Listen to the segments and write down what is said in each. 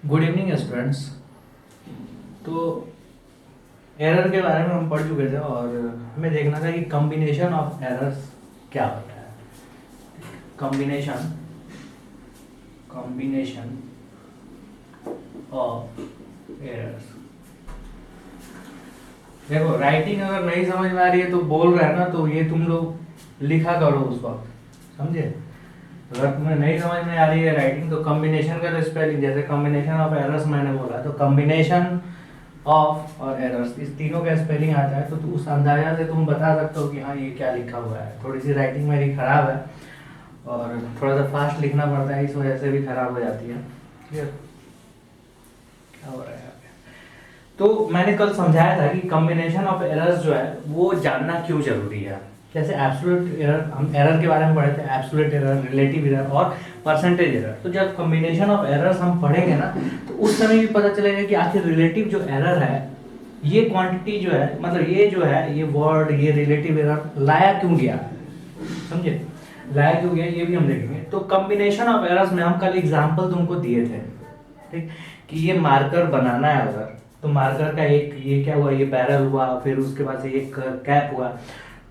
Good evening students. तो error के बारे में हम पढ़ चुके थे और हमें देखना था कि कॉम्बिनेशन ऑफ एरर्स क्या होता है। Combination combination of errors. देखो, राइटिंग अगर नहीं समझ में आ रही है तो बोल रहा है ना, तो ये तुम लोग लिखा करो उस वक्त, समझे। अगर तुम्हें नहीं समझ में आ रही है राइटिंग तो कॉम्बिनेशन का स्पेलिंग, जैसे कॉम्बिनेशन ऑफ एरर्स मैंने बोला, तो कॉम्बिनेशन ऑफ और एरर्स, इस तीनों का स्पेलिंग आता है। तो उस अंदाजा से तुम बता सकते हो कि हाँ ये क्या लिखा हुआ है। थोड़ी सी राइटिंग मेरी खराब है और थोड़ा सा फास्ट लिखना पड़ता है, इस वजह से भी खराब हो जाती है। क्लियर? क्या हो रहा है यहाँ पे? तो मैंने कल समझाया था कि कॉम्बिनेशन ऑफ एरर्स जो है वो जानना क्यों जरूरी है। जैसे एब्सोल्यूट एरर, हम एरर के बारे में पढ़े थे, एब्सोल्यूट एरर, रिलेटिव एरर और परसेंटेज एरर। तो जब कॉम्बिनेशन ऑफ एरर्स हम पढ़ेंगे ना, तो उस समय भी पता चलेगा कि आखिर रिलेटिव जो एरर है, ये क्वांटिटी जो है, मतलब ये जो है, ये वर्ड, ये रिलेटिव एरर लाया क्यों गया, समझे, लाया क्यों गया, ये भी हम देखेंगे। तो कॉम्बिनेशन ऑफ एरर्स में हम कल एग्जांपल तुमको दिए थे, ठीक, कि ये मार्कर बनाना है अगर, तो मार्कर का एक ये क्या हुआ, ये बैरल हुआ, फिर उसके बाद से एक कैप हुआ।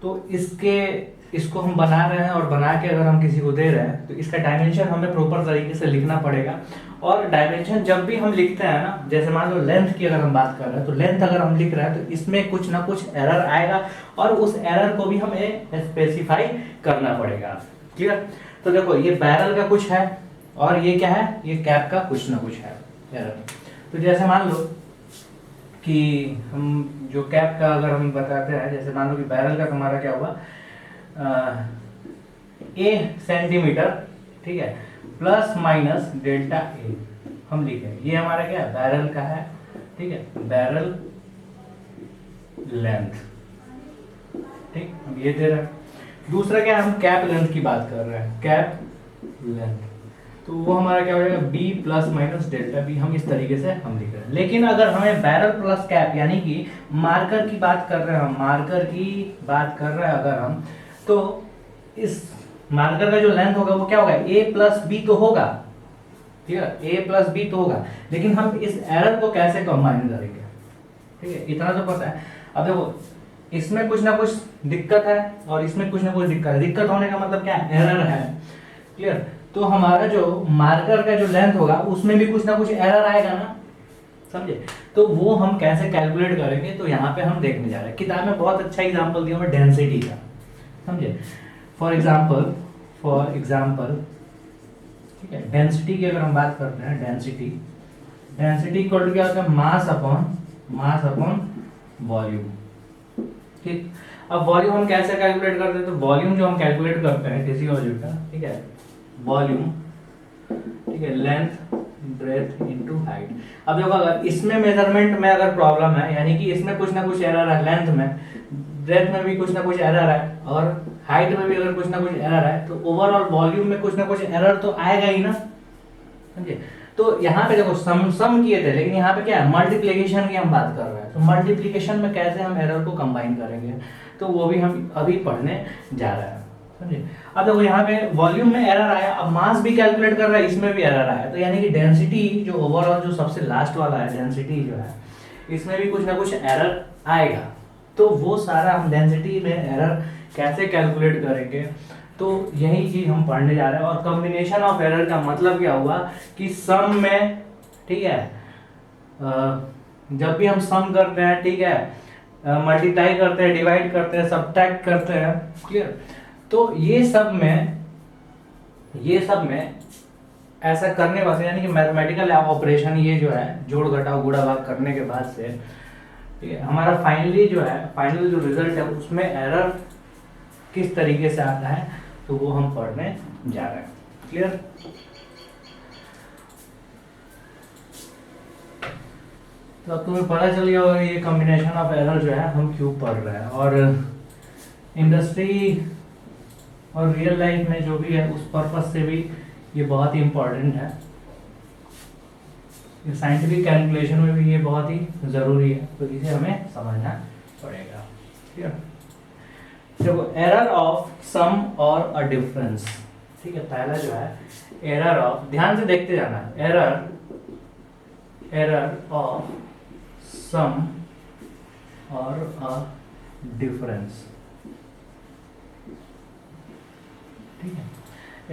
तो इसको हम बना रहे हैं और बना के अगर हम किसी को दे रहे हैं तो इसका डायमेंशन हमें प्रॉपर तरीके से लिखना पड़ेगा। और डायमेंशन जब भी हम लिखते हैं ना, जैसे मान लो लेंथ की अगर हम बात कर रहे हैं, तो लेंथ अगर हम लिख रहे हैं तो इसमें कुछ ना कुछ एरर आएगा और उस एरर को भी हमें स्पेसिफाई करना पड़ेगा। क्लियर? तो देखो, ये बैरल का कुछ है और ये क्या है, ये कैप का कुछ ना कुछ है एरर। तो जैसे मान लो कि हम जो कैप का अगर हम बताते हैं, जैसे मान लो कि बैरल का तुम्हारा क्या हुआ, ए सेंटीमीटर, ठीक है, प्लस माइनस डेल्टा ए हम लिखे, ये हमारा क्या है, बैरल का है, ठीक है, बैरल लेंथ, ठीक, हम ये दे रहे हैं। दूसरा क्या है, हम कैप लेंथ की बात कर रहे हैं, कैप लेंथ, तो वो हमारा क्या हो जाएगा, B plus minus delta B, हम इस तरीके से हम लिख रहे हैं। लेकिन अगर हमें बैरल प्लस कैप यानी कि मार्कर की बात कर रहे हैं, हम मार्कर की बात कर रहे हैं अगर हम, तो इस मार्कर का जो लेंथ होगा वो क्या होगा, ए प्लस बी तो होगा, ठीक है, ए प्लस बी तो होगा, लेकिन हम इस एरर को कैसे कंबाइन करेंगे, ठीक है, इतना तो पता है। अब देखो, इसमें कुछ ना कुछ दिक्कत है और इसमें कुछ ना कुछ दिक्कत है। दिक्कत होने का मतलब क्या है, एरर है। क्लियर? तो हमारा जो मार्कर का जो लेंथ होगा उसमें भी कुछ ना कुछ एरर आएगा ना, समझे। तो वो हम कैसे कैलकुलेट करेंगे, तो यहाँ पे हम देखने जा रहे हैं। किताब में बहुत अच्छा एग्जांपल दिया हुआ डेंसिटी का, समझे। फॉर एग्जांपल, ठीक है, डेंसिटी की अगर हम बात करते हैं, डेंसिटी इक्वल टू क्या होता है, मास अपॉन वॉल्यूम, ठीक। अब वॉल्यूम हम कैसे कैलकुलेट करते हैं, तो वॉल्यूम जो हम कैलकुलेट करते हैं किसी ऑब्जेक्ट का, ठीक है, वॉल्यूम, ठीक है, लेंथ ब्रेथ इनटू हाइट। अब देखो, अगर इसमें मेजरमेंट में अगर प्रॉब्लम है, यानी कि इसमें कुछ ना कुछ एरर है, लेंथ में, ब्रेथ में भी कुछ ना कुछ एरर है और हाइट में भी अगर कुछ ना कुछ एरर है, तो ओवरऑल वॉल्यूम में कुछ ना कुछ एरर तो आएगा ही ना, समझे। तो यहाँ पे देखो, सम किए थे, लेकिन यहाँ पे क्या है, मल्टीप्लिकेशन की हम बात कर रहे हैं। तो मल्टीप्लिकेशन में कैसे हम एरर को कंबाइन करेंगे, तो वो भी हम अभी पढ़ने जा रहे हैं, समझे। अब देखो, यहाँ पे वॉल्यूम में एरर आया, अब मास भी कैलकुलेट कर रहा है, इसमें भी एरर आया, तो यानी कि डेंसिटी जो ओवरऑल जो सबसे लास्ट वाला है, डेंसिटी जो है, इसमें भी कुछ ना कुछ एरर आएगा। तो वो सारा हम डेंसिटी में एरर कैसे कैलकुलेट करेंगे, तो यही चीज हम पढ़ने जा रहे हैं। और कॉम्बिनेशन ऑफ एरर का मतलब क्या हुआ कि सम में, ठीक है, जब भी हम सम करते हैं, ठीक है, मल्टीप्लाई करते हैं, डिवाइड करते हैं, सब्ट्रैक्ट करते हैं, क्लियर, तो ये सब में ऐसा करने बाद, यानी कि मैथमेटिकल ऑपरेशन, ये जो है जोड़ घटाव गुणा भाग करने के बाद से, ठीक है, हमारा फाइनली जो है, फाइनल जो रिजल्ट है उसमें एरर किस तरीके से आता है, तो वो हम पढ़ने जा रहे हैं। क्लियर? तो अब तुम्हें पता चल गया होगा ये कॉम्बिनेशन ऑफ एरर जो है हम क्यों पढ़ रहे हैं, और इंडस्ट्री और रियल लाइफ में जो भी है उस पर्पस से भी ये बहुत ही इम्पोर्टेंट है। साइंटिफिक कैलकुलेशन में भी ये बहुत ही जरूरी है, तो इसे हमें समझना पड़ेगा। ठीक है, देखो, एरर ऑफ सम और अ डिफरेंस, ठीक है, पहला जो है एरर ऑफ, ध्यान से देखते जाना, एरर एरर ऑफ सम और अ डिफरेंस, ठीक है,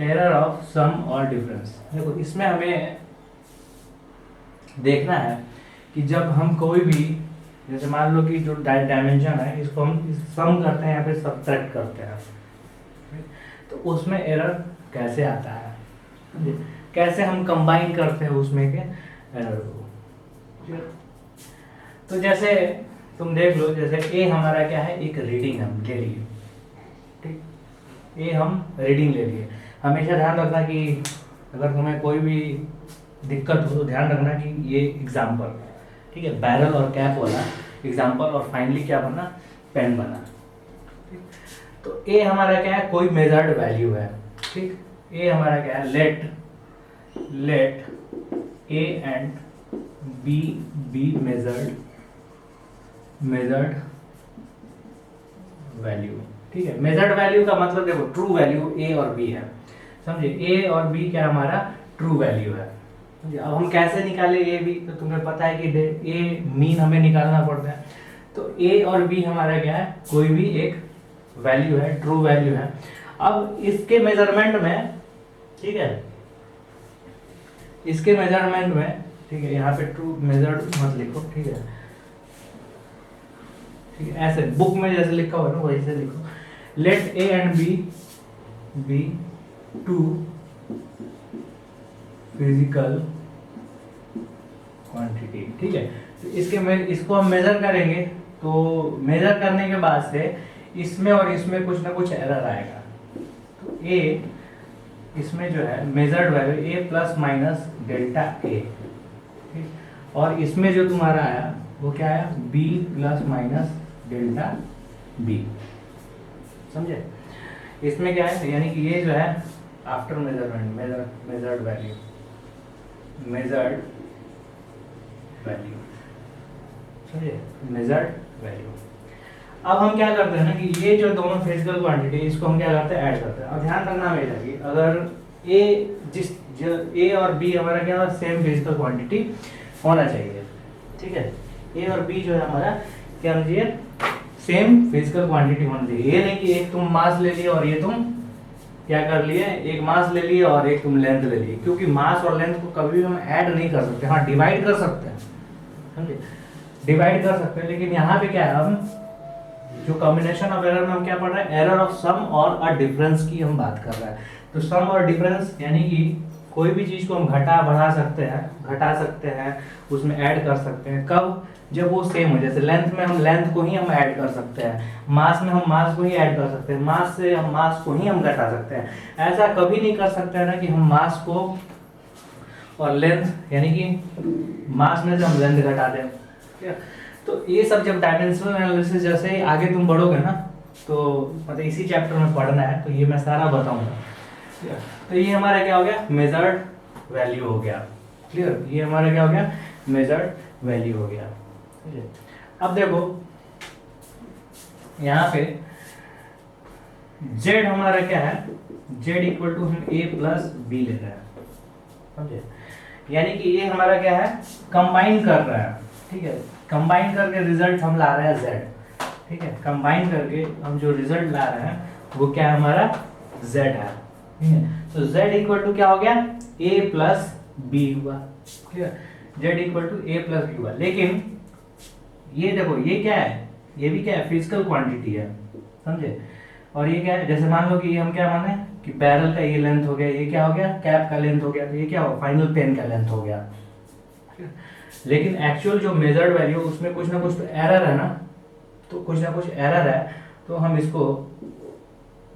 एरर ऑफ सम और डिफरेंस। देखो इसमें हमें देखना है कि जब हम कोई भी, जैसे मान लो कि जो डायमेंशन है इसको हम सम करते हैं या फिर सब्ट्रैक्ट करते हैं, तो उसमें एरर कैसे आता है, कैसे हम कंबाइन करते हैं उसमें के एरर को। तो जैसे तुम देख लो, जैसे ए हमारा क्या है, एक रीडिंग हम ले लिए, ठीक, ए हम रीडिंग ले लिए। हमेशा ध्यान रखना कि अगर तुम्हें कोई भी दिक्कत हो तो ध्यान रखना कि ये एग्जाम्पल, ठीक है, बैरल और कैप वाला एग्जाम्पल, और फाइनली क्या बना, पेन बना। तो ए हमारा क्या है, कोई मेजर्ड वैल्यू है, ठीक, ए हमारा क्या है, let A and B measured value, ठीक है। मेजर्ड वैल्यू का मतलब देखो ट्रू वैल्यू ए और बी है, समझे, ए और बी क्या हमारा ट्रू वैल्यू है। अब हम कैसे निकाले ए बी, तो तुम्हें पता है कि ए मीन हमें निकालना पड़ता है। तो ए और बी हमारा क्या है, कोई भी एक वैल्यू है, ट्रू वैल्यू है। अब इसके मेजरमेंट में, ठीक है, इसके मेजरमेंट में, ठीक है, यहाँ पे ट्रू मेजर्ड मत लिखो, ठीक है, ठीक है, ऐसे बुक में जैसे लिखा हुआ है ना वैसे लिखो, let A and B two physical quantity, ठीक है। तो इसको हम मेजर करेंगे, तो मेजर करने के बाद से इसमें और इसमें कुछ ना कुछ एरर आएगा। तो ए इसमें जो है measured value A plus minus delta A, ठीक, और इसमें जो तुम्हारा आया वो क्या आया, B plus minus delta B, समझे। इसमें क्या है, यानी कि ये जो है आफ्टर मेजरमेंट, मेजर्ड वैल्यू समझे, मेजर्ड वैल्यू। अब हम क्या करते हैं ना कि ये जो दोनों फिजिकल क्वांटिटी इसको हम क्या करते हैं, ऐड करते हैं। और ध्यान रखना हमेशा कि अगर ए और बी हमारा क्या सेम फिजिकल क्वांटिटी होना चाहिए, ठीक है। ए और बी जो है हमारा क्या होना चाहिए, सेम फिजिकल क्वांटिटी होना चाहिए। ये नहीं कि एक तुम मास ले लिए और ये तुम क्या कर लिए, एक मास ले लिए और एक तुम लेंथ ले लिए, क्योंकि मास और लेंथ को कभी भी हम ऐड नहीं कर सकते। हाँ डिवाइड कर सकते हैं, समझे, डिवाइड कर सकते हैं, लेकिन यहाँ पे क्या है, हम जो कॉम्बिनेशन ऑफ एरर में हम क्या पढ़ रहे हैं, एरर ऑफ सम और अ डिफरेंस की हम बात कर रहे हैं। तो सम और डिफरेंस यानी कि कोई भी चीज को हम घटा बढ़ा सकते हैं, घटा सकते हैं, उसमें ऐड कर सकते हैं। कब, जब वो सेम हो। जैसे लेंथ में हम लेंथ को ही हम ऐड कर सकते हैं, मास में हम मास को ही ऐड कर सकते हैं, मास से हम मास को ही हम घटा सकते हैं। ऐसा कभी नहीं कर सकते हैं ना कि हम मास को और लेंथ, यानी कि मास में से हम लेंथ घटा दें। तो ये सब जब डायमेंशनल एनालिसिस जैसे आगे तुम बढ़ोगे ना, तो मतलब इसी चैप्टर में पढ़ना है, तो ये मैं सारा बताऊंगा। तो ये हमारा क्या हो गया, मेजर्ड वैल्यू हो गया, क्लियर। ये हमारा क्या हो गया, मेजर्ड वैल्यू हो गया। अब देखो यहाँ पे z हमारा क्या है, z इक्वल टू हम a प्लस बी ले रहे हैं, समझे, यानी कि ये हमारा क्या है, कंबाइन कर रहा है, ठीक है। कंबाइन करके रिजल्ट हम ला रहे हैं z, ठीक है। कंबाइन करके हम जो रिजल्ट ला रहे हैं वो क्या है, हमारा z है, ठीक है। तो z इक्वल टू क्या हो गया, a प्लस बी हुआ, ठीक है। z equal to a plus B हुआ। लेकिन ये देखो ये क्या है, ये भी क्या है, फिजिकल क्वांटिटी है, समझे। और ये क्या है, जैसे मान लो कि ये हम क्या माने कि बैरल का ये लेंथ हो गया, ये क्या हो गया, कैप का लेंथ हो गया, तो ये क्या हो, फाइनल पेन का लेंथ हो गया। लेकिन एक्चुअल जो मेजर्ड वैल्यू उसमें कुछ ना कुछ तो एरर है ना, तो कुछ ना कुछ एरर है, तो हम इसको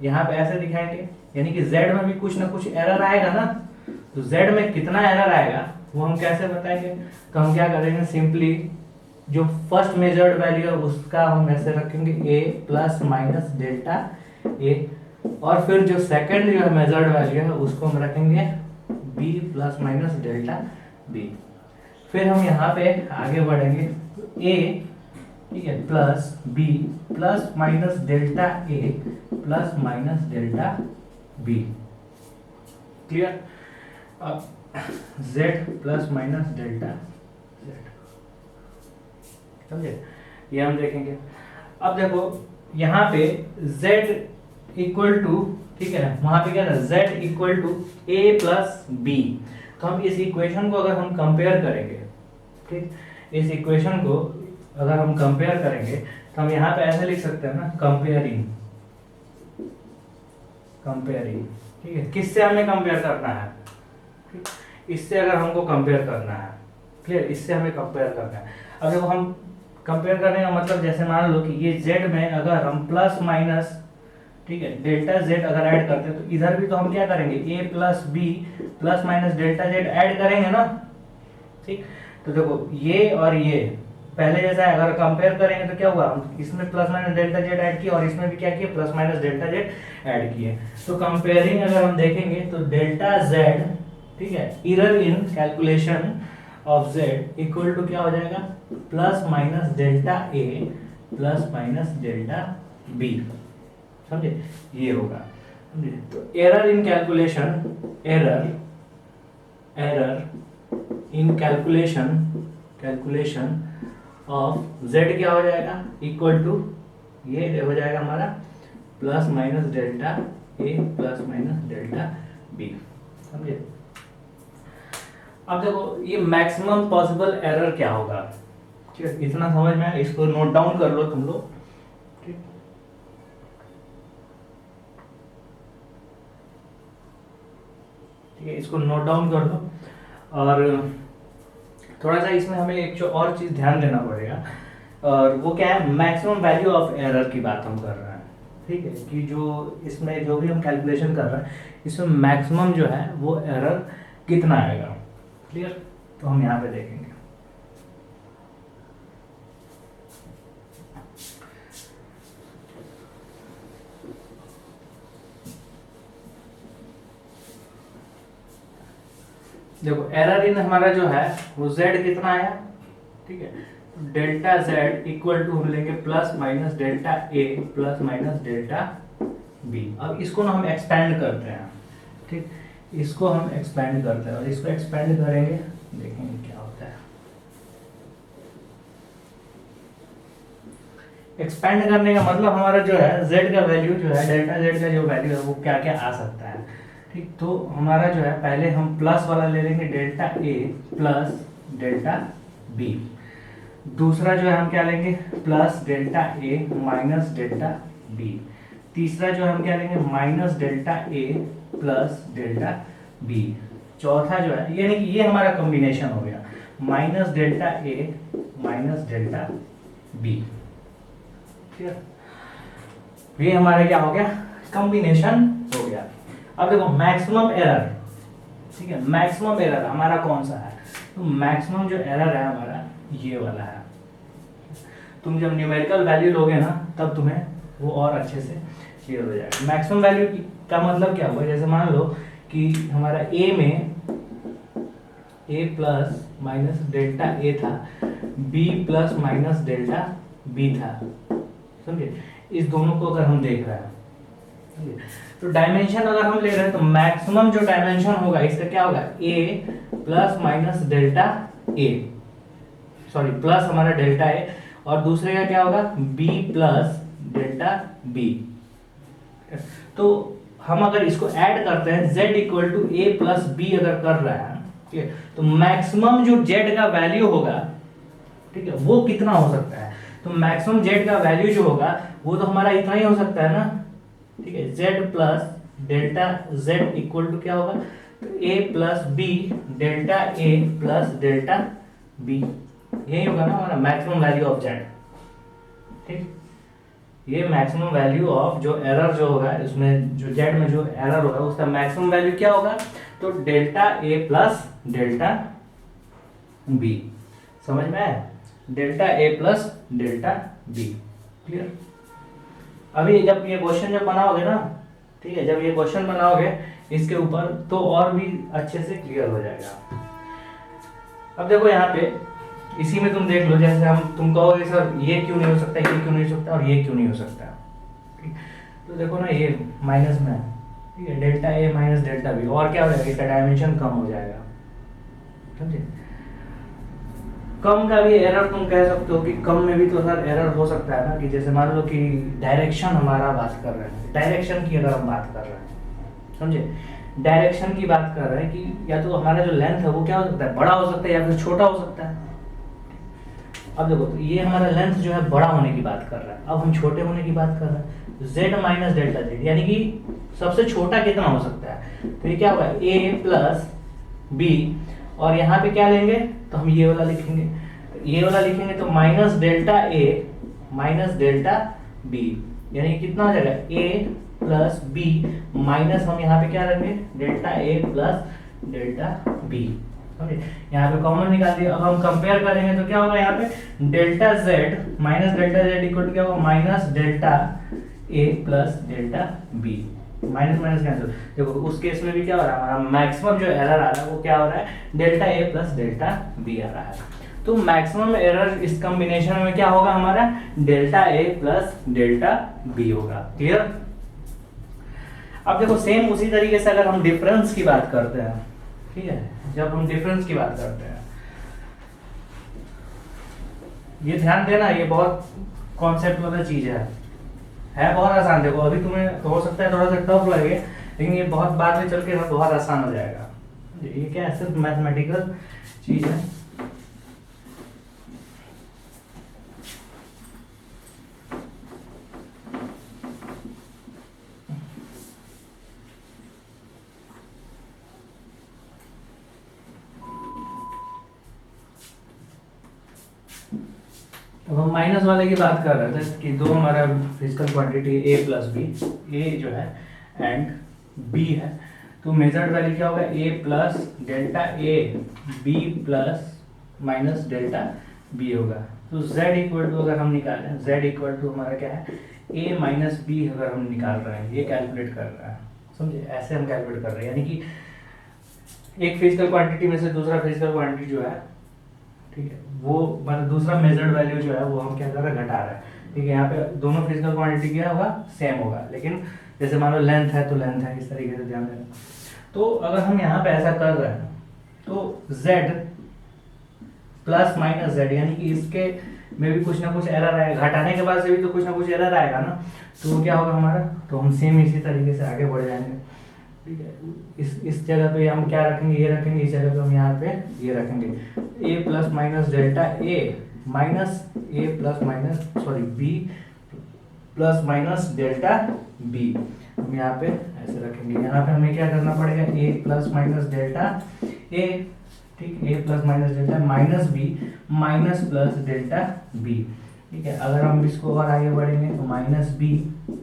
यहाँ पे ऐसे दिखाएंगे, यानी कि z में भी कुछ ना कुछ एरर आएगा ना। तो z में कितना एरर आएगा वो हम कैसे बताएंगे, तो हम क्या करेंगे, सिंपली जो फर्स्ट मेजर्ड वैल्यू है उसका हम ऐसे रखेंगे a plus minus delta a, और फिर जो सेकंड जो मेजर्ड वैल्यू है उसको हम रखेंगे b plus minus delta b। फिर हम यहाँ पे आगे बढ़ेंगे, a, ठीक है, plus b plus minus delta a plus minus delta b, clear. अब z plus minus delta z, समझे? ये हम देखेंगे। अब देखो यहाँ पे z इक्वल टू, ठीक है, वहां पे क्या था, z equal to a plus B. तो हम इस इक्वेशन को अगर हम कंपेयर करेंगे, ठीक, इस इक्वेशन को अगर हम कंपेयर करेंगे तो हम यहाँ पे ऐसे लिख सकते हैं ना, कंपेयरिंग, कंपेयरिंग, ठीक है, किससे हमें कंपेयर करना है, ठीक, इससे अगर हमको कंपेयर करना है, क्लियर, इससे हमें कंपेयर करना है। अब देखो हम कंपेयर करने का मतलब, जैसे मान लो कि ये z में अगर हम प्लस माइनस, ठीक है, डेल्टा z अगर ऐड करते हैं तो इधर भी तो हम क्या करेंगे, a plus B plus minus delta z add करेंगे ना, ठीक। तो देखो ये और ये पहले जैसा है, अगर कंपेयर करेंगे तो क्या हुआ, हम इसमें plus minus delta z add किया और इसमें भी क्या किया, plus minus delta z add किए। तो कंपेयरिंग अगर हम देखेंगे तो डेल्टा z, ठीक है, error in calculation of z equal to क्या हो जाएगा, plus minus delta a plus minus delta b, समझे, ये होगा, समझे। तो error in calculation, error in calculation of z क्या हो जाएगा, इक्वल टू ये हो जाएगा हमारा plus minus delta a plus minus delta b, समझे। अब देखो ये मैक्सिमम पॉसिबल एरर क्या होगा, ठीक है, इतना समझ में, इसको नोट डाउन कर लो तुम लोग, ठीक। ठीक है, इसको नोट डाउन कर लो। और थोड़ा सा इसमें हमें एक जो और चीज ध्यान देना पड़ेगा, और वो क्या है, मैक्सिमम वैल्यू ऑफ एरर की बात हम कर रहे हैं, ठीक है, कि जो इसमें जो भी हम कैलकुलेशन कर रहे हैं इसमें मैक्सिमम जो है वो एरर कितना आएगा, क्लियर। तो हम यहाँ पे देखेंगे, देखो एरर इन हमारा जो है वो z कितना आया, ठीक है, डेल्टा z इक्वल टू हम लेंगे plus minus delta a plus minus delta b। अब इसको ना हम एक्सपेंड करते हैं, ठीक, इसको हम एक्सपेंड करते हैं और इसको एक्सपेंड करेंगे, देखेंगे क्या होता है। एक्सपेंड करने का मतलब हमारा जो है z का वैल्यू जो है, डेल्टा z का जो वैल्यू है वो क्या क्या आ सकता है, ठीक। तो हमारा जो है पहले हम प्लस वाला ले लेंगे, delta a plus delta b। दूसरा जो है हम क्या लेंगे, plus delta a minus delta b। तीसरा जो हम क्या लेंगे, minus delta a plus delta b। चौथा जो है, यानी कि ये हमारा कॉम्बिनेशन हो गया, minus delta a minus delta b, ठीक है, ये हमारा क्या हो गया, कॉम्बिनेशन हो गया। अब देखो मैक्सिमम एरर, ठीक है, मैक्सिमम एरर हमारा कौन सा है, तो मैक्सिमम जो एरर है हमारा ये वाला है। तुम जब न्यूमेरिकल वैल्यू लोगे ना तब तुम्हें वो और अच्छे से क्लियर हो जाएगा। मैक्सिमम वैल्यू का मतलब क्या हुआ, जैसे मान लो कि हमारा a में a plus minus delta a था, b plus minus delta b था, समझे। इस दोनों को अगर हम देख रहे हैं, तो डायमेंशन अगर हम ले रहे हैं तो मैक्सिमम जो डायमेंशन होगा इसका क्या होगा, a plus minus delta a, sorry plus हमारा डेल्टा a, और दूसरे का क्या होगा, b प्लस डेल्टा b। तो हम अगर इसको ऐड करते हैं z equal to a plus b अगर कर रहे हैं, ठीक है, तो मैक्सिमम जो z का वैल्यू होगा, ठीक है, वो कितना हो सकता है, तो मैक्सिमम z का वैल्यू जो होगा वो तो हमारा इतना ही हो सकता है ना, ठीक है, z plus delta z equal to क्या होगा, तो a plus b delta a plus delta b, यही होगा ना हमारा मैक्सिमम वैल्यू ऑफ z, ठीक। ये मैक्सिमम वैल्यू ऑफ जो एरर जो होगा इसमें, जो z में जो एरर होगा उसका मैक्सिमम वैल्यू क्या होगा, तो delta a plus delta b, समझ में आया, delta a plus delta b, clear. अभी जब ये क्वेश्चन जब बनाओगे ना, ठीक है, जब ये क्वेश्चन बनाओगे इसके ऊपर तो और भी अच्छे से क्लियर हो जाएगा। अब देखो यहाँ पे इसी में तुम देख लो, जैसे हम तुम कहोगे सर ये क्यों नहीं हो सकता, ये क्यों नहीं हो सकता और ये क्यों नहीं हो सकता, ठीक। तो देखो ना ये माइनस में है, ठीक है, delta a minus delta b, और क्या हो जाएगा, इसका डायमेंशन कम हो जाएगा, समझे। कम का भी एरर तुम कह सकते हो कि कम में भी तो सर एरर हो सकता है ना, कि जैसे मान लो कि डायरेक्शन हमारा बात कर रहे हैं, डायरेक्शन की अगर हम बात कर रहे हैं, समझे, डायरेक्शन की बात कर रहे हैं कि या तो हमारा जो लेंथ है वो क्या हो सकता है, बड़ा हो सकता है या फिर छोटा हो सकता है। अब देखो तो ये हमारा लेंथ जो है बड़ा होने की बात कर रहा है, अब हम छोटे होने की बात कर रहे हैं, z माइनस डेल्टा जेड, यानी कि सबसे छोटा कितना हो सकता है, तो ये क्या होगा a प्लस बी, और यहाँ पे क्या लेंगे तो हम ये वाला लिखेंगे, ये वाला लिखेंगे तो minus delta A minus delta B, यानी कि कितना हो जाएगा a प्लस बी माइनस हम यहाँ पे क्या रखेंगे delta A plus delta B, समझे, यहाँ पे कॉमन निकाल दिया। अब हम कंपेयर करेंगे तो क्या होगा यहाँ पे delta z minus delta Z equal to क्या होगा minus delta A plus delta B, minus minus cancel. देखो उस केस में भी क्या हो रहा है, हमारा मैक्सिमम जो एरर आ रहा है वो क्या हो रहा है delta A plus delta B आ रहा है। तो मैक्सिमम एरर इस कॉम्बिनेशन में क्या होगा हमारा delta A plus delta B होगा। क्लियर। अब देखो सेम उसी तरीके से अगर हम डिफरेंस की बात करते हैं, ठीक है, जब हम डिफरेंस की बात करते हैं, ये ध्यान देना ये बहुत कॉन्सेप्ट वाला चीज है बहुत आसान। देखो अभी तुम्हें तो हो सकता है थोड़ा सा टफ लगे, लेकिन ये बहुत बाद में चल के बहुत आसान हो जाएगा। ये क्या है, सिर्फ मैथमेटिकल चीज है। अब हम माइनस वाले की बात कर रहे थे कि दो हमारा फिजिकल क्वांटिटी ए प्लस बी, ए जो है एंड बी है, तो मेजर्ड वैल्यू क्या होगा A plus delta A B plus minus delta B होगा। तो z इक्वल टू अगर हम निकालें, z इक्वल टू हमारा क्या है a माइनस बी, अगर हम निकाल रहे हैं, ये कैलकुलेट कर रहे हैं, समझे, ऐसे हम कैलकुलेट कर रहे हैं, यानी कि एक फिजिकल क्वांटिटी में से दूसरा फिजिकल क्वांटिटी जो है, ठीक है, वो मतलब दूसरा मेजर्ड वैल्यू जो है वो हम क्या कर रहे हैं घटा रहे हैं, ठीक है। यहाँ पे दोनों फिजिकल क्वांटिटी क्या होगा सेम होगा, लेकिन जैसे मान लो लेंथ है तो लेंथ है, इस तरीके से ध्यान देना। तो अगर हम यहाँ पे ऐसा कर रहे हैं तो z प्लस माइनस जेड, यानी कि इसके में भी कुछ ना कुछ एरर आएगा, घटाने के बाद से भी तो कुछ ना कुछ एरर आएगा ना, तो क्या होगा हमारा, तो हम सेम इसी तरीके से आगे बढ़ जाएंगे, ठीक है। इस जगह पे हम क्या रखेंगे, ये रखेंगे, इस जगह पे हम यहाँ पे ये रखेंगे a plus minus delta A minus A plus minus sorry B plus minus delta B, हम यहाँ पे ऐसे रखेंगे। यहाँ पे हमें क्या करना पड़ेगा a plus minus delta A, ठीक, a plus minus delta minus B minus plus delta B, ठीक है। अगर हम इसको और आगे बढ़ेंगे तो माइनस बी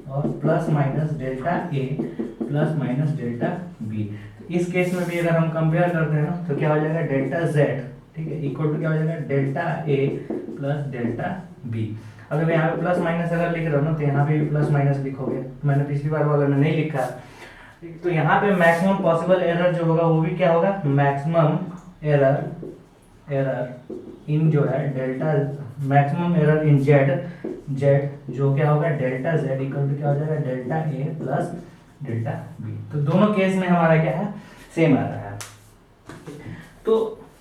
और plus minus delta A plus minus delta B. इस केस में भी अगर हम कंपेयर करते हैं ना तो क्या हो जाएगा डेल्टा जेड, ठीक है, इक्वल टू क्या हो जाएगा delta A plus delta B. अगर मैं यहाँ पे प्लस माइनस अगर लिख रहा हूँ ना तो यहाँ पे भी प्लस माइनस लिखोगे, मैंने पिछली बार वाला में नहीं लिखा, तो यहाँ पे मैक्सिमम पॉसिबल एरर जो होगा वो भी क्या होगा मैक्सिमम एरर इन जो है delta, maximum error in Z जो क्या होगा डेल्टा जेड इक्वल टू क्या हो जाएगा delta A plus delta B. तो दोनों केस में हमारा क्या है सेम आ रहा है। तो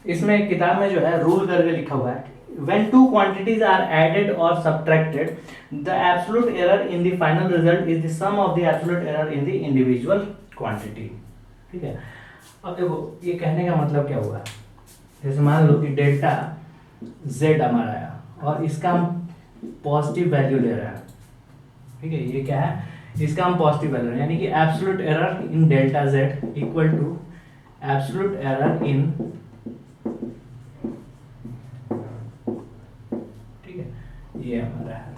इसमें किताब में जो है रूल करके लिखा हुआ है, when two quantities are added or subtracted, the absolute error in the final result is the sum of the absolute error in the individual quantity, ठीक है। अब देखो ये कहने का मतलब क्या हुआ, जैसे मान लो कि डेल्टा z हमारा आया और इसका हम पॉजिटिव वैल्यू ले रहे हैं, ठीक है, ये क्या है इसका हम पॉजिटिव वैल्यू, यानी कि absolute error in delta z equal to absolute error in, ठीक है, ये हमारा है,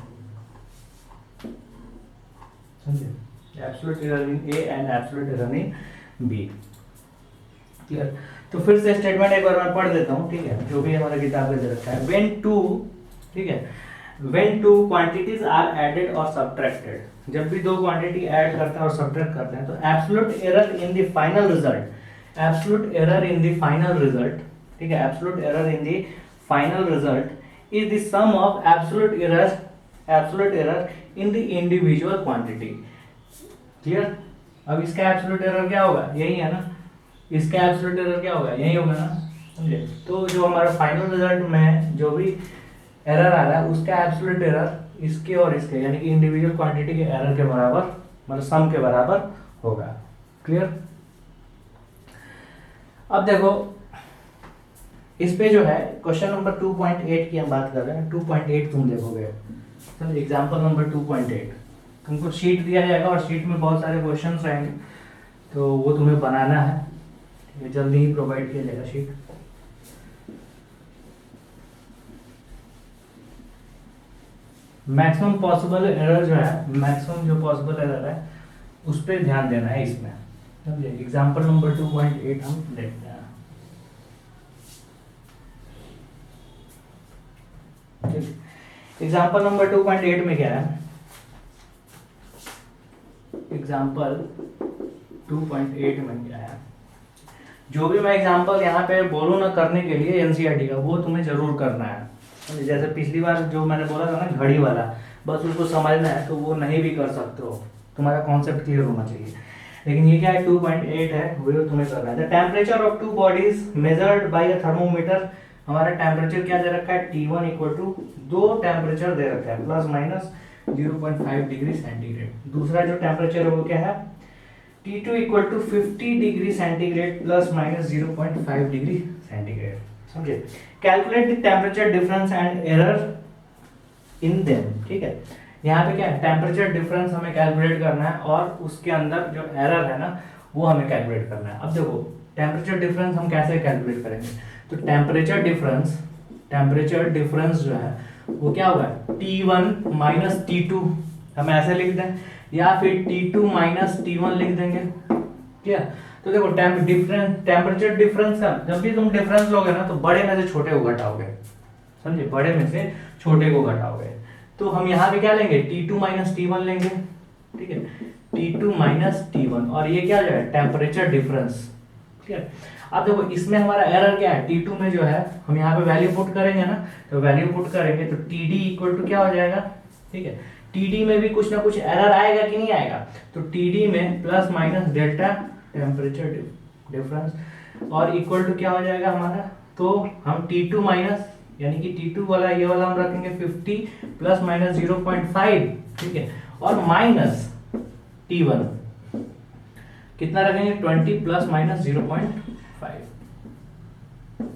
समझे, absolute error in A and absolute error in B. Clear. तो फिर से स्टेटमेंट एक बार मैं पढ़ देता हूँ, ठीक है, जो भी हमारा किताब में दे रखा है। व्हेन टू, ठीक है, when two quantities are added और सब्ट्रैक्टेड, जब भी दो क्वांटिटी ऐड करते हैं और सब्ट्रैक्ट करते हैं तो absolute error in the final result, absolute error in the final result, ठीक है, absolute error in the final result is the sum of absolute error in the individual quantity. Clear. अब इसका एब्सोल्यूट एरर क्या होगा, यही है ना, इसका एब्सोल्यूट एरर क्या होगा, यही होगा ना, समझे। तो जो हमारा फाइनल रिजल्ट में जो भी एरर आ रहा है उसका एब्सोल्यूट एरर इसके और इसके यानी कि इंडिविजुअल क्वांटिटी के एरर के बराबर, मतलब सम के बराबर होगा। क्लियर। अब देखो इस पे जो है क्वेश्चन नंबर 2.8 की हम बात कर रहे हैं। 2.8 तुम देखोगे, चलो एग्जांपल नंबर 2.8 तुमको शीट दिया जाएगा और शीट में बहुत सारे क्वेश्चंस रहेंगे, तो वो तुम्हें बनाना है, ये जल्दी ही प्रोवाइड किया जाएगा शीट। मैक्सिमम पॉसिबल एरर जो है, मैक्सिमम जो पॉसिबल एरर है उस पर ध्यान देना है इसमें, समझे। एग्जांपल नंबर 2.8 हम देखते हैं। एग्जांपल नंबर 2.8 में क्या है, एग्जांपल 2.8 में क्या है, जो भी मैं एग्जांपल यहाँ पे बोलूँ ना करने के लिए एनसीईआरटी का, वो तुम्हें जरूर करना है। जैसे पिछली बार जो मैंने बोला था ना घड़ी वाला, बस उसको समझना है, तो वो नहीं भी कर सकते हो, तुम्हारा कॉन्सेप्ट क्लियर होना चाहिए। लेकिन ये क्या है 2.8 है, वो तुम्हें करना है। The temperature of two bodies measured by a thermometer, हमारा टेम्परेचर क्या दे रखा है T1 इक्वल टू, दो टेम्परेचर दे रखा है प्लस माइनस 0.5 डिग्री सेंटीग्रेड। दूसरा जो टेम्परेचर है वो क्या है T2 equal to 50 degree centigrade plus minus 0.5 degree centigrade, समझे। Calculate the temperature difference and error in them, ठीक है। यहाँ पे क्या है टेम्परेचर डिफरेंस हमें कैलकुलेट करना है और उसके अंदर जो एरर है ना वो हमें कैलकुलेट करना है। अब देखो टेम्परेचर डिफरेंस हम कैसे कैलकुलेट करेंगे, तो टेम्परेचर डिफरेंस जो है वो क्या होगा T1 माइनस T2, हम ऐसे लिख दें, या फिर T2 माइनस T1 लिख देंगे, क्या। तो देखो टेम्परेचर डिफरेंस का जब भी तुम डिफरेंस लोगे ना तो बड़े में से छोटे को घटाओगे, समझे, बड़े में से छोटे को घटाओगे। तो हम यहाँ पे क्या लेंगे T2 माइनस T1 लेंगे, ठीक है, T2 माइनस T1, और ये क्या हो जाएगा टेम्परेचर डिफरेंस, ठीक है। अब देखो इसमें हमारा एरर क्या है T2 में जो है हम यहाँ पे वैल्यू पुट करेंगे ना, तो वैल्यू पुट करेंगे तो TD इक्वल टू क्या हो जाएगा, ठीक है। TD में भी कुछ ना कुछ एरर आएगा कि नहीं आएगा, तो TD में plus minus delta temperature difference और इक्वल टू क्या हो जाएगा हमारा, तो हम T2 माइनस यानी कि T2 वाला ये वाला हम रखेंगे 50 प्लस माइनस 0.5, ठीक है, और माइनस T1 कितना रखेंगे 20 प्लस माइनस 0.5,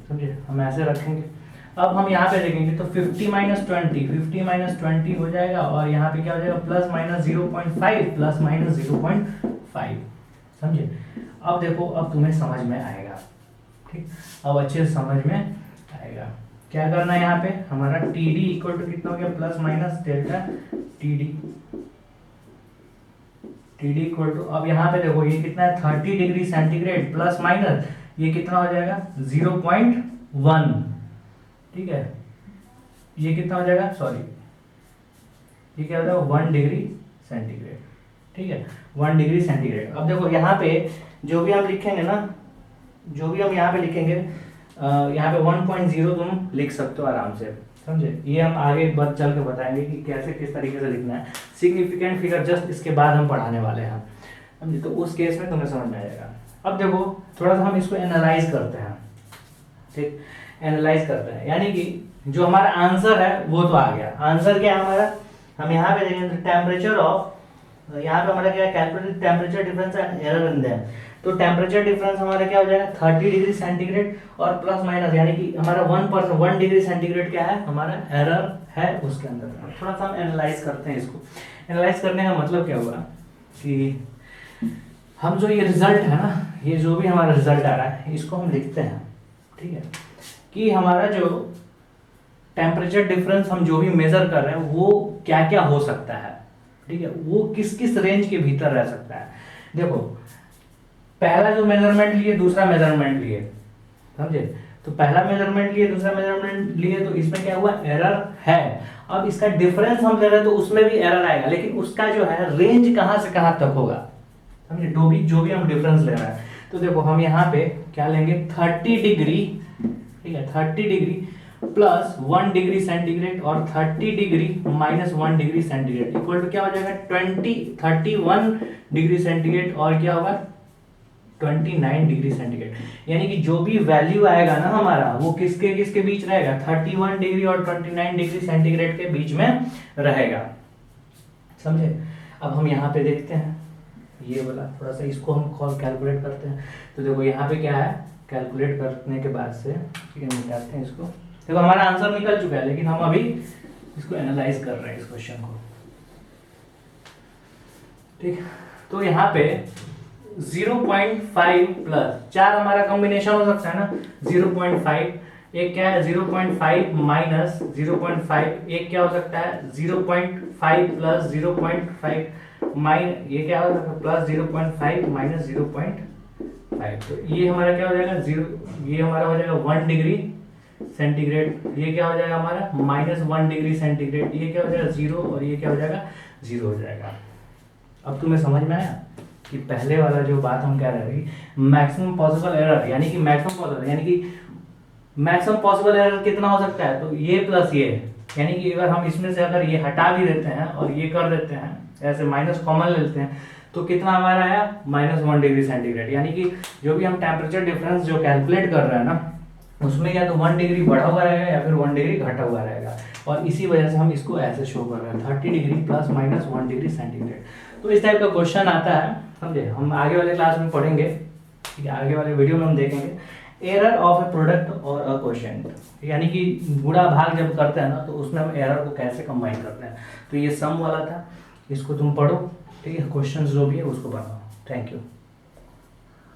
समझे, हम ऐसे रखेंगे। अब हम यहाँ पे देखेंगे तो 50 माइनस 20 हो जाएगा और यहाँ पे क्या हो जाएगा प्लस माइनस 0.5 प्लस माइनस 0.5, समझे। अब देखो अब तुम्हें समझ में आएगा, ठीक, अब अच्छे से समझ में आएगा। क्या करना है यहाँ पे हमारा TD इक्वल टू कितना हो गया plus minus delta TD equal to, अब यहाँ पे देखो ये कितना है 30 डिग्री सेंटीग्रेड प्लस माइनस ये कितना हो जाएगा 0.1, ठीक है, ये कितना हो जाएगा, सॉरी ये क्या हो जाएगा 1 डिग्री सेंटीग्रेड, ठीक है, 1 डिग्री सेंटीग्रेड। अब देखो यहाँ पे जो भी हम लिखेंगे ना, जो भी हम यहाँ पे लिखेंगे यहाँ पे 1.0 तुम लिख सकते हो आराम से, समझे। ये हम आगे बढ़ चल के बताएंगे कि कैसे किस तरीके से लिखना है। सिग्निफिकेंट फिगर जस्ट इसके बाद हम पढ़ाने वाले हैं, समझे, तो उस केस में तुम्हें समझ में आएगा। अब देखो थोड़ा सा हम इसको एनालाइज करते हैं, ठीक, एनालाइज करते हैं, यानी कि जो हमारा आंसर है वो तो आ गया। आंसर क्या है हमारा, हम यहाँ पे देखेंगे टेम्परेचर ऑफ, यहाँ पे हमारा क्या है calculate temperature difference and error in them, तो टेम्परेचर डिफरेंस हमारा क्या हो जाएगा 30 डिग्री सेंटीग्रेड और प्लस माइनस यानी कि हमारा 1 डिग्री सेंटीग्रेड क्या है हमारा एरर है उसके अंदर। थोड़ा सा हम एनालाइज करते हैं इसको। एनालाइज करने का मतलब क्या हुआ कि हम जो ये रिजल्ट है ना, ये जो भी हमारा रिजल्ट आ रहा है इसको हम लिखते हैं, ठीक है, कि हमारा जो टेम्परेचर डिफरेंस हम जो भी मेजर कर रहे हैं वो क्या क्या हो सकता है, ठीक है, वो किस किस रेंज के भीतर रह सकता है। देखो पहला जो मेजरमेंट लिए दूसरा मेजरमेंट लिए, समझे, तो पहला मेजरमेंट लिए दूसरा मेजरमेंट लिए तो इसमें क्या हुआ एरर है। अब इसका डिफरेंस हम ले रहे हैं तो उसमें भी एरर आएगा, लेकिन उसका जो है रेंज कहां से कहां तक होगा, समझे, जो भी हम डिफरेंस ले रहे हैं। तो देखो हम यहाँ पे क्या लेंगे 30 डिग्री, ठीक है, 30 डिग्री प्लस 1 डिग्री सेंटीग्रेड और 30 degree minus 1 degree centigrade equal to क्या हो जाएगा 31 डिग्री सेंटीग्रेड और क्या होगा 29 डिग्री सेंटीग्रेड, यानी कि जो भी वैल्यू आएगा ना हमारा वो किसके किसके बीच रहेगा, 31 डिग्री और 29 डिग्री सेंटीग्रेड के बीच में रहेगा, समझे। अब हम यहाँ पे देखते हैं ये वाला, थोड़ा सा इसको हम कैलकुलेट करते हैं। तो देखो यहाँ पे क्या है, कैलकुलेट करने के बाद से ठीक है, निकालते हैं इसको। देखो हमारा आंसर निकल चुका है, लेकिन हम अभी इसको एनालाइज कर रहे हैं इस क्वेश्चन को, ठीक। तो यहाँ पे 0.5 प्लस 4 हमारा कॉम्बिनेशन हो सकता है ना, 0.5, एक क्या है 0.5 माइनस 0.5, एक क्या हो सकता है 0.5 प्लस 0.5 ये क्या हो सकता है प्लस 0.5 माइनस 0.5, तो ये हमारा क्या हो जाएगा 0, ये हमारा हो जाएगा 1 डिग्री सेंटीग्रेड, ये क्या हो जाएगा हमारा माइनस 1 डिग्री सेंटीग्रेड, ये क्या हो जाएगा 0 और ये क्या हो जाएगा 0 हो जाएगा। अब तुम्हें समझ में आया कि पहले वाला जो बात हम कह रहे थे मैक्सिमम पॉसिबल एरर, यानी कि मैक्सिमम पॉसिबल एरर कितना हो सकता है, तो ये प्लस ये, यानी कि अगर हम इसमें से अगर ये हटा भी देते हैं और ये कर देते हैं ऐसे माइनस कॉमन ले लेते हैं, तो कितना हमारा आया -1 डिग्री सेंटीग्रेड, यानी कि जो भी हम टेम्परेचर डिफरेंस जो कैलकुलेट कर रहे हैं ना उसमें या तो 1 डिग्री बढ़ा हुआ रहेगा या फिर 1 डिग्री घटा हुआ रहेगा, और इसी वजह से हम इसको ऐसे शो कर रहे हैं 30 degree plus minus 1 degree centigrade. तो इस टाइप का क्वेश्चन आता है, समझे। हम आगे वाले क्लास में पढ़ेंगे, ठीक है, आगे वाले वीडियो में हम देखेंगे एरर ऑफ ए प्रोडक्ट और अ क्वोशिएंट, यानी कि गुणा भाग जब करते हैं ना तो उसमें हम एरर को कैसे कंबाइन करते हैं। तो ये सम वाला था, इसको तुम पढ़ो, ठीक है, क्वेश्चंस जो भी है उसको बनाओ। Thank you.